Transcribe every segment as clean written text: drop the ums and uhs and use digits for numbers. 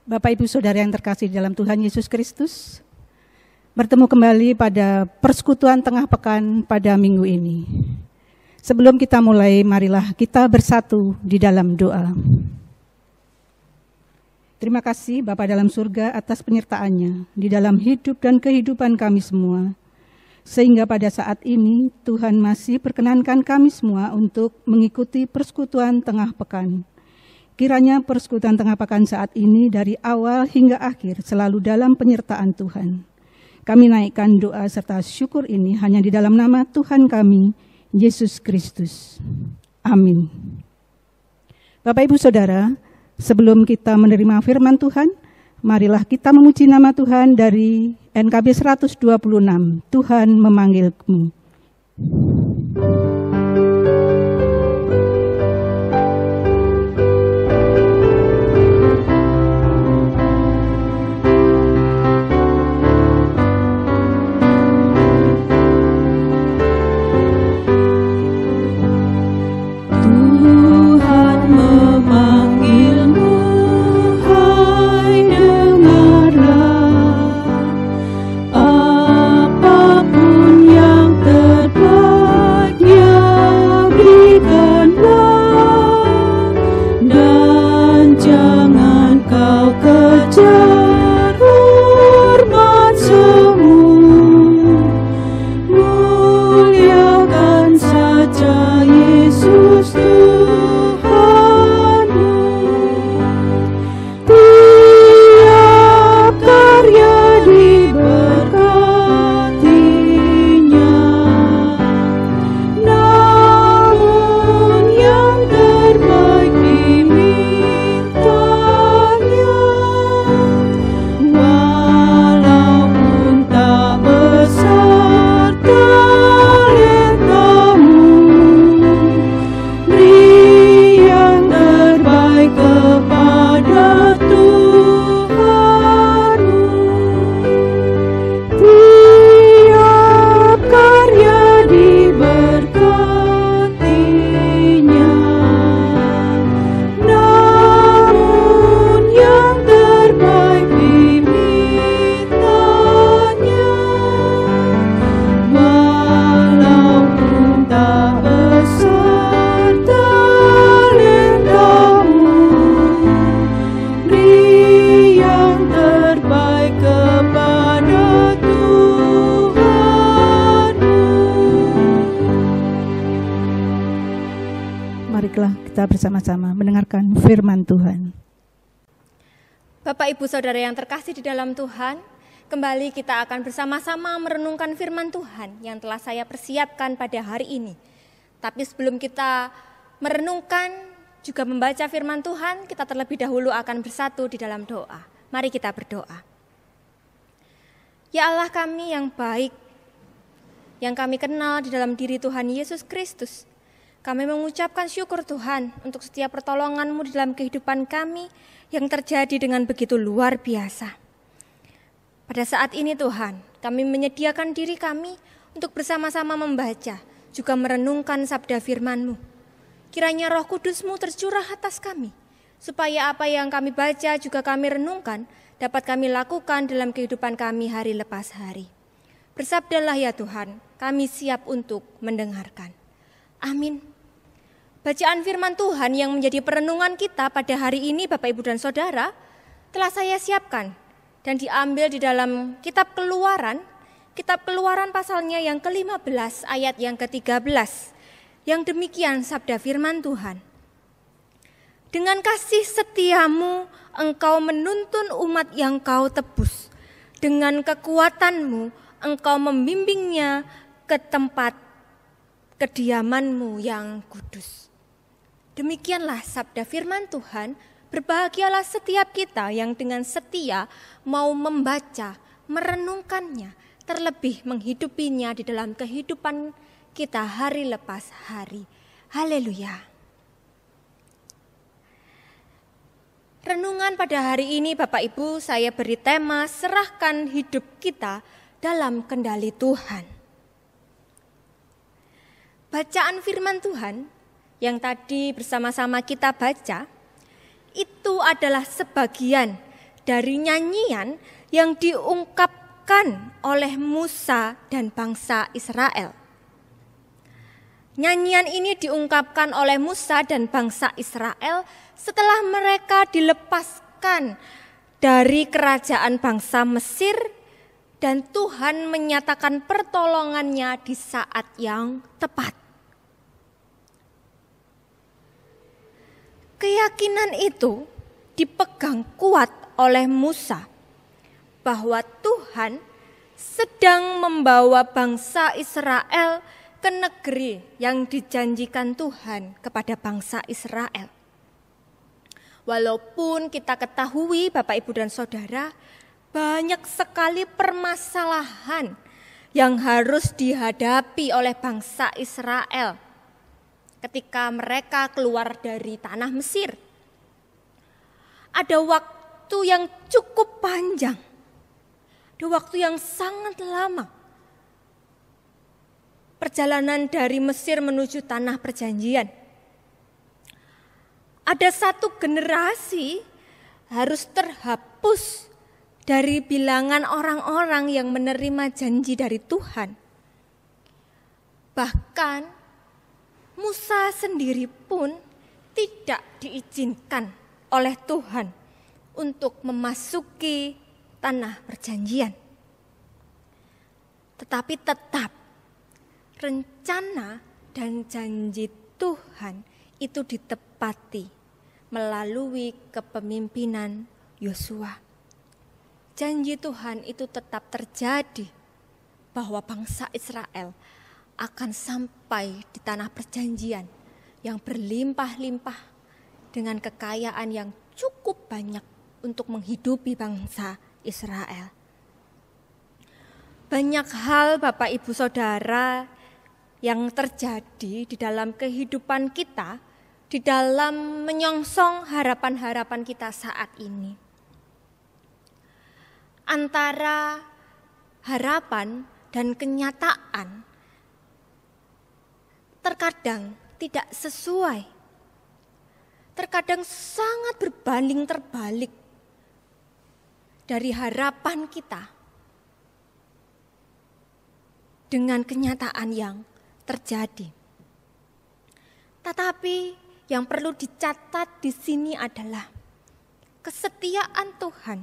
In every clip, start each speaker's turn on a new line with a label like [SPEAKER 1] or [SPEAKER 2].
[SPEAKER 1] Bapak Ibu Saudara yang terkasih dalam Tuhan Yesus Kristus, bertemu kembali pada persekutuan tengah pekan pada minggu ini. Sebelum kita mulai, marilah kita bersatu di dalam doa. Terima kasih Bapa dalam surga atas penyertaan-Nya di dalam hidup dan kehidupan kami semua. Sehingga pada saat ini Tuhan masih perkenankan kami semua untuk mengikuti persekutuan tengah pekan. Kiranya persekutuan tengah pekan saat ini dari awal hingga akhir selalu dalam penyertaan Tuhan. Kami naikkan doa serta syukur ini hanya di dalam nama Tuhan kami, Yesus Kristus. Amin. Bapak Ibu Saudara, sebelum kita menerima firman Tuhan, marilah kita memuji nama Tuhan dari NKB 126. Tuhan memanggilmu. Bersama-sama mendengarkan firman Tuhan.
[SPEAKER 2] Bapak Ibu Saudara yang terkasih di dalam Tuhan, kembali kita akan bersama-sama merenungkan firman Tuhan yang telah saya persiapkan pada hari ini. Tapi sebelum kita merenungkan juga membaca firman Tuhan, kita terlebih dahulu akan bersatu di dalam doa. Mari kita berdoa. Ya Allah kami yang baik, yang kami kenal di dalam diri Tuhan Yesus Kristus, kami mengucapkan syukur Tuhan untuk setiap pertolongan-Mu di dalam kehidupan kami yang terjadi dengan begitu luar biasa. Pada saat ini Tuhan, kami menyediakan diri kami untuk bersama-sama membaca, juga merenungkan sabda firman-Mu. Kiranya Roh Kudus-Mu tercurah atas kami, supaya apa yang kami baca juga kami renungkan, dapat kami lakukan dalam kehidupan kami hari lepas hari. Bersabdalah ya Tuhan, kami siap untuk mendengarkan. Amin. Bacaan firman Tuhan yang menjadi perenungan kita pada hari ini Bapak Ibu dan Saudara telah saya siapkan dan diambil di dalam kitab Keluaran pasalnya yang ke-15 ayat yang ke-13. Yang demikian sabda firman Tuhan. Dengan kasih setiamu engkau menuntun umat yang kau tebus. Dengan kekuatanmu engkau membimbingnya ke tempat kediaman-Mu yang kudus. Demikianlah sabda firman Tuhan, berbahagialah setiap kita yang dengan setia mau membaca, merenungkannya, terlebih menghidupinya di dalam kehidupan kita hari lepas hari. Haleluya. Renungan pada hari ini Bapak Ibu saya beri tema serahkan hidup kita dalam kendali Tuhan. Bacaan firman Tuhan yang tadi bersama-sama kita baca, itu adalah sebagian dari nyanyian yang diungkapkan oleh Musa dan bangsa Israel. Nyanyian ini diungkapkan oleh Musa dan bangsa Israel setelah mereka dilepaskan dari kerajaan bangsa Mesir dan Tuhan menyatakan pertolongannya di saat yang tepat. Keyakinan itu dipegang kuat oleh Musa bahwa Tuhan sedang membawa bangsa Israel ke negeri yang dijanjikan Tuhan kepada bangsa Israel. Walaupun kita ketahui Bapak, Ibu, dan Saudara, banyak sekali permasalahan yang harus dihadapi oleh bangsa Israel ketika mereka keluar dari tanah Mesir. Ada waktu yang cukup panjang, ada waktu yang sangat lama. Perjalanan dari Mesir menuju tanah perjanjian. Ada satu generasi harus terhapus dari bilangan orang-orang yang menerima janji dari Tuhan. Bahkan Musa sendiri pun tidak diizinkan oleh Tuhan untuk memasuki tanah perjanjian. Tetapi tetap rencana dan janji Tuhan itu ditepati melalui kepemimpinan Yosua. Janji Tuhan itu tetap terjadi bahwa bangsa Israel akan sampai di tanah perjanjian yang berlimpah-limpah dengan kekayaan yang cukup banyak untuk menghidupi bangsa Israel. Banyak hal Bapak, Ibu, Saudara yang terjadi di dalam kehidupan kita, di dalam menyongsong harapan-harapan kita saat ini. Antara harapan dan kenyataan terkadang tidak sesuai. Terkadang sangat berbanding terbalik dari harapan kita dengan kenyataan yang terjadi. Tetapi yang perlu dicatat di sini adalah kesetiaan Tuhan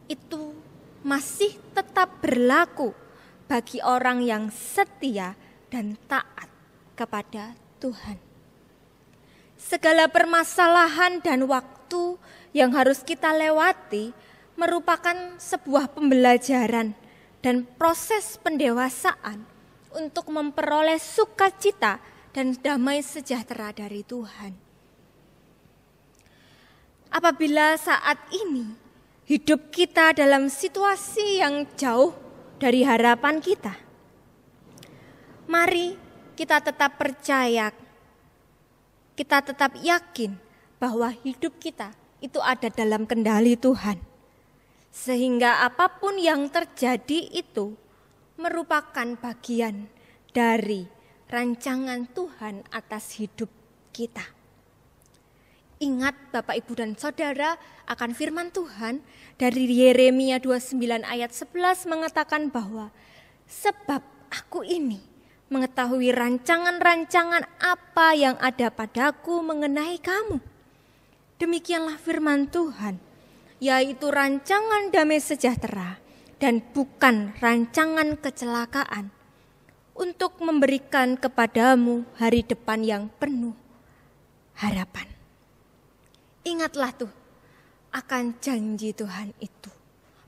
[SPEAKER 2] itu masih tetap berlaku bagi orang yang setia dan taat kepada Tuhan. Segala permasalahan dan waktu yang harus kita lewati merupakan sebuah pembelajaran dan proses pendewasaan untuk memperoleh sukacita dan damai sejahtera dari Tuhan. Apabila saat ini hidup kita dalam situasi yang jauh dari harapan kita, mari kita tetap percaya, kita tetap yakin bahwa hidup kita itu ada dalam kendali Tuhan. Sehingga apapun yang terjadi itu merupakan bagian dari rancangan Tuhan atas hidup kita. Ingat Bapak, Ibu, dan Saudara akan firman Tuhan dari Yeremia 29 ayat 11 mengatakan bahwa sebab aku ini mengetahui rancangan-rancangan apa yang ada padaku mengenai kamu. Demikianlah firman Tuhan, yaitu rancangan damai sejahtera dan bukan rancangan kecelakaan, untuk memberikan kepadamu hari depan yang penuh harapan. Ingatlah tuh akan janji Tuhan itu,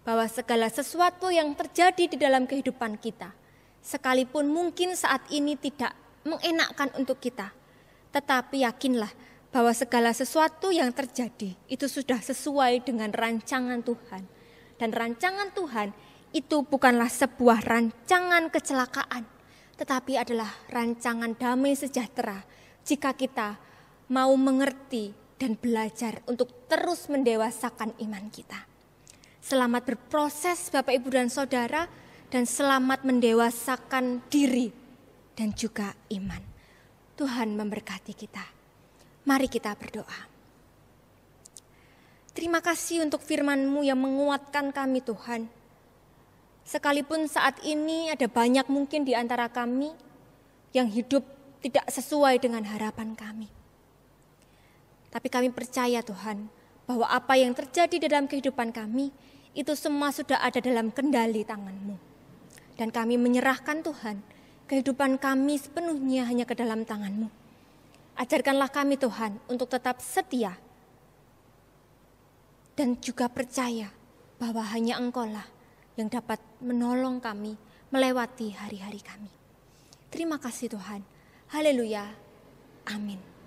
[SPEAKER 2] bahwa segala sesuatu yang terjadi di dalam kehidupan kita, sekalipun mungkin saat ini tidak mengenakkan untuk kita, tetapi yakinlah bahwa segala sesuatu yang terjadi itu sudah sesuai dengan rancangan Tuhan. Dan rancangan Tuhan itu bukanlah sebuah rancangan kecelakaan, tetapi adalah rancangan damai sejahtera jika kita mau mengerti dan belajar untuk terus mendewasakan iman kita. Selamat berproses Bapak, Ibu, dan Saudara, dan selamat mendewasakan diri dan juga iman. Tuhan memberkati kita. Mari kita berdoa. Terima kasih untuk firman-Mu yang menguatkan kami Tuhan. Sekalipun saat ini ada banyak mungkin di antara kami yang hidup tidak sesuai dengan harapan kami. Tapi kami percaya Tuhan, bahwa apa yang terjadi dalam kehidupan kami, itu semua sudah ada dalam kendali tangan-Mu. Dan kami menyerahkan Tuhan, kehidupan kami sepenuhnya hanya ke dalam tangan-Mu. Ajarkanlah kami Tuhan untuk tetap setia dan juga percaya bahwa hanya Engkau-Lah yang dapat menolong kami melewati hari-hari kami. Terima kasih Tuhan. Haleluya. Amin.